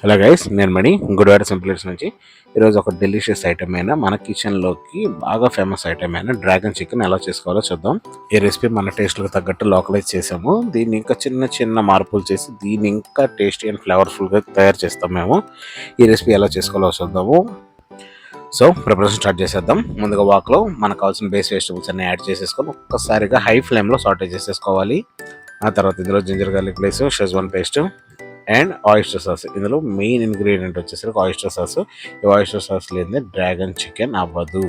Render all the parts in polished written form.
Hello guys, నేను మణి గుడివాడ సింప్లెట్స్ నుంచి. ఈరోజు ఒక డెలిషియస్ ఐటమ్ అయినా మన కిచెన్లోకి బాగా ఫేమస్ ఐటమ్ అయినా డ్రాగన్ చికెన్ ఎలా చేసుకోవాలో చూద్దాం. ఈ రెసిపీ మన టేస్ట్లకు తగ్గట్టు లోకలైజ్ చేసాము. దీన్ని ఇంకా చిన్న చిన్న మార్పులు చేసి దీన్ని ఇంకా టేస్టీ అండ్ ఫ్లేవర్ఫుల్గా తయారు చేస్తాం మేము. ఈ రెసిపీ ఎలా చేసుకోవాలో చూద్దాము. సో ప్రిపరేషన్ స్టార్ట్ చేసేద్దాం. ముందుగా వాక్లో మనకు కావాల్సిన బేస్ వెజిటబుల్స్ అన్ని యాడ్ చేసేసుకొని ఒక్కసారిగా హై ఫ్లేమ్లో సాటే చేసేసుకోవాలి. ఆ తర్వాత ఇందులో ginger garlic paste, Schezwan paste and oyster sauce. ఇందులో మెయిన్ ఇంగ్రీడియంట్ వచ్చేసరికి ఆయిస్టర్ సాస్. ఈ ఆయిస్టర్ సాస్ లేదే డ్రాగన్ చికెన్ అవ్వదు.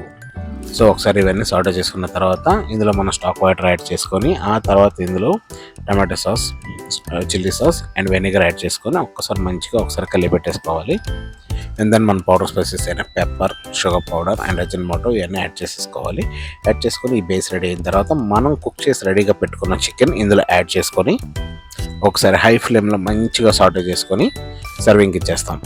సో ఒకసారి ఇవన్నీ సార్ట్ చేసుకున్న తర్వాత ఇందులో మనం స్టాక్ వాటర్ యాడ్ చేసుకొని ఆ తర్వాత ఇందులో tomato sauce, chilli sauce and vinegar add చేసుకొని ఒక్కసారి మంచిగా ఒకసారి కలిపి పెట్టేసుకోవాలి. అండ్ దెన్ మన పౌడర్ స్పైసెస్ అయినా pepper, sugar powder and Ajinomoto ఇవన్నీ యాడ్ చేసేసుకోవాలి. యాడ్ చేసుకొని ఈ బేస్ రెడీ అయిన తర్వాత మనం కుక్ చేసి రెడీగా పెట్టుకున్న చికెన్ ఇందులో యాడ్ చేసుకొని ఒకసారి హై ఫ్లేమ్లో మంచిగా సాటే చేసుకొని సర్వింగ్కి ఇచ్చేస్తాం.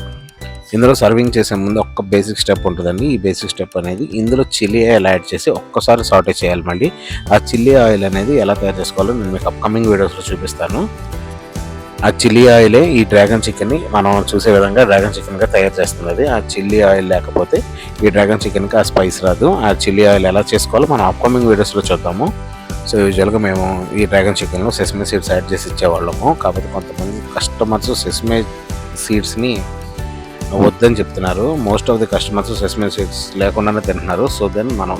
ఇందులో సర్వింగ్ చేసే ముందు ఒక్క బేసిక్ స్టెప్ ఉంటుందండి. ఈ బేసిక్ స్టెప్ అనేది ఇందులో చిల్లీ ఆయిల్ యాడ్ చేసి ఒక్కసారి సాటే చేయాలి. మళ్ళీ ఆ చిల్లీ ఆయిల్ అనేది ఎలా తయారు చేసుకోవాలో నేను మీకు అప్కమింగ్ వీడియోస్లో చూపిస్తాను. ఆ చిల్లీ ఆయిలే ఈ డ్రాగన్ చికెన్ని మనం చూసే విధంగా డ్రాగన్ చికెన్గా తయారు చేస్తున్నది. ఆ చిల్లీ ఆయిల్ లేకపోతే ఈ డ్రాగన్ చికెన్కి ఆ స్పైస్ రాదు. ఆ చిల్లీ ఆయిల్ ఎలా చేసుకోవాలో మనం అప్కమింగ్ వీడియోస్లో చూద్దాము. సో యూజువల్గా మేము ఈ డ్రాగన్ చికెన్లో సెసమే సీడ్స్ యాడ్ చేసి ఇచ్చేవాళ్ళము. కాకపోతే కొంతమంది కస్టమర్స్ సెసమే సీడ్స్ని వద్దని చెప్తున్నారు. Most of the customers sesame seeds లేకుండానే తింటున్నారు. సో దెన్ మనం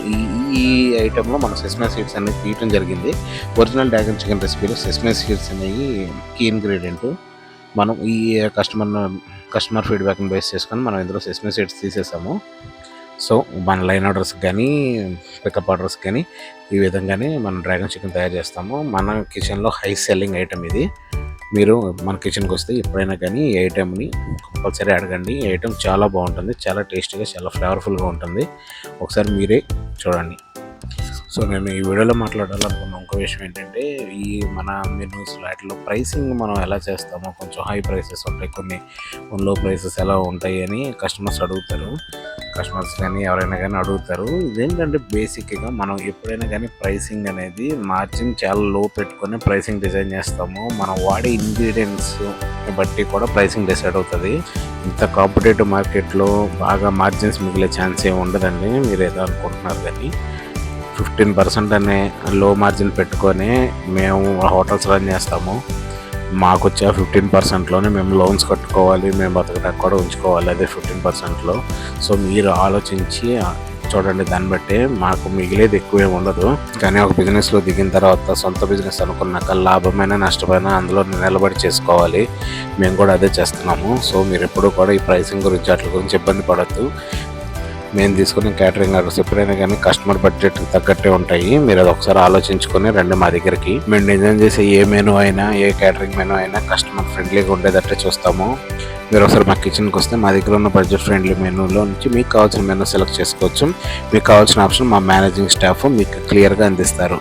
ఈ ఐటెంలో మనం సెసమే సీడ్స్ అనేది తీయటం జరిగింది. ఒరిజినల్ డ్రాగన్ చికెన్ రెసిపీలో సెసమే సీడ్స్ అనేవి కీ ఇంగ్రీడియంట్. మనం ఈ కస్టమర్ ఫీడ్బ్యాక్ని బేస్ చేసుకొని మనం ఇందులో సెసమే సీడ్స్ తీసేసాము. సో మన లైన్ ఆర్డర్స్కి కానీ పికప్ ఆర్డర్స్కి కానీ ఈ విధంగానే మనం డ్రాగన్ చికెన్ తయారు చేస్తాము. మన కిచెన్లో హై సెల్లింగ్ ఐటమ్ ఇది. మీరు మన కిచెన్కి వస్తే ఎప్పుడైనా కానీ ఈ ఐటెంని కంపల్సరీ అడగండి. ఈ ఐటెం చాలా బాగుంటుంది, చాలా టేస్టీగా, చాలా ఫ్లేవర్ఫుల్గా ఉంటుంది. ఒకసారి మీరే చూడండి. సో నేను ఈ వీడియోలో మాట్లాడాలనుకున్న ఇంకో విషయం ఏంటంటే, ఈ మన మెనూస్ వాటిలో ప్రైసింగ్ మనం ఎలా చేస్తామో కొంచెం హై ప్రైసెస్ ఉంటాయి, కొన్ని లో ప్రైసెస్ ఎలా ఉంటాయి అని కస్టమర్స్ అడుగుతారు. కస్టమర్స్ కానీ ఎవరైనా కానీ అడుగుతారు. ఇదేంటంటే బేసిక్గా మనం ఎప్పుడైనా కానీ ప్రైసింగ్ అనేది మార్జిన్ చాలా లో పెట్టుకొని ప్రైసింగ్ డిజైన్ చేస్తాము. మనం వాడే ఇంగ్రీడియంట్స్ బట్టి కూడా ప్రైసింగ్ డిసైడ్ అవుతుంది. ఇంత కాంపిటేటివ్ మార్కెట్లో బాగా మార్జిన్స్ మిగిలే ఛాన్స్ ఏమి ఉండదండి. మీరు ఏదో అనుకుంటున్నారు కానీ 15% అనే లో మార్జిన్ పెట్టుకొని మేము హోటల్స్ రన్ చేస్తాము. మాకు వచ్చే 15%లోనే మేము లోన్స్ కట్టుకోవాలి, మేము బతకడానికి కూడా ఉంచుకోవాలి అదే 15%లో. సో మీరు ఆలోచించి చూడండి. దాన్ని బట్టి మాకు మిగిలేది ఎక్కువేమి ఉండదు. కానీ ఒక బిజినెస్లో దిగిన తర్వాత సొంత బిజినెస్ అనుకున్నాక లాభమైనా నష్టమైనా అందులో నిలబడి చేసుకోవాలి. మేము కూడా అదే చేస్తున్నాము. సో మీరు ఎప్పుడూ కూడా ఈ ప్రైసింగ్ గురించి వాటి గురించి ఇబ్బంది పడద్దు. మేము తీసుకునే క్యాటరింగ్ ఆర్డర్స్ ఎప్పుడైనా కానీ కస్టమర్ బడ్జెట్కి తగ్గట్టే ఉంటాయి. మీరు అది ఒకసారి ఆలోచించుకొని రండి మా దగ్గరికి. మేము డిజైన్ చేసే ఏ మెనూ అయినా, ఏ క్యాటరింగ్ మెనూ అయినా కస్టమర్ ఫ్రెండ్లీగా ఉండేటట్టే చూస్తాము. మీరు ఒకసారి మా కిచెన్కి వస్తే మా దగ్గర ఉన్న బడ్జెట్ ఫ్రెండ్లీ మెనూలో నుంచి మీకు కావాల్సిన మెనూ సెలెక్ట్ చేసుకోవచ్చు. మీకు కావాల్సిన ఆప్షన్ మా మేనేజింగ్ స్టాఫ్ మీకు క్లియర్గా అందిస్తారు.